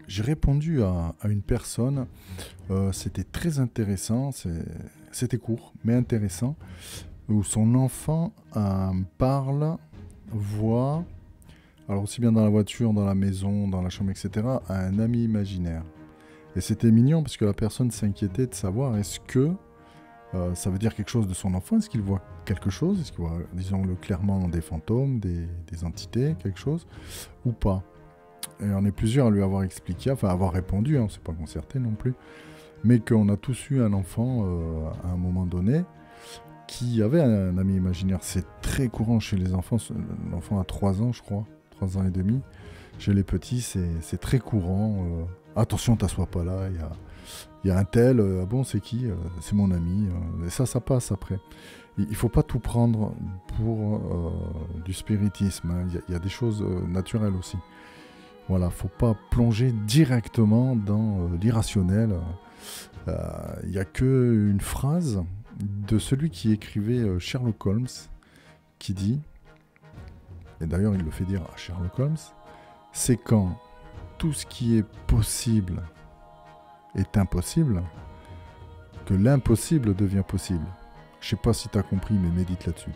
j'ai répondu à une personne, c'était très intéressant, c'était court, mais intéressant, où son enfant parle, voit, alors aussi bien dans la voiture, dans la maison, dans la chambre, etc., à un ami imaginaire. Et c'était mignon parce que la personne s'inquiétait de savoir est-ce que ça veut dire quelque chose de son enfant, est-ce qu'il voit quelque chose, est-ce qu'il voit, disons-le clairement, des fantômes, des entités, quelque chose, ou pas. Et on est plusieurs à lui avoir expliqué, enfin avoir répondu, hein, on ne s'est pas concerté non plus, mais qu'on a tous eu un enfant à un moment donné qui avait un ami imaginaire. C'est très courant chez les enfants, l'enfant a 3 ans je crois, 3 ans et demi. Chez les petits c'est très courant. Attention, t'assois pas là, il y a un tel, ah bon c'est qui C'est mon ami. Et ça passe après. Il ne faut pas tout prendre pour du spiritisme, hein. Il y a des choses naturelles aussi. Voilà, faut pas plonger directement dans l'irrationnel. Il n'y a qu'une phrase de celui qui écrivait Sherlock Holmes qui dit, et d'ailleurs il le fait dire à Sherlock Holmes, c'est quand tout ce qui est possible est impossible que l'impossible devient possible. Je sais pas si tu as compris, mais médite là-dessus.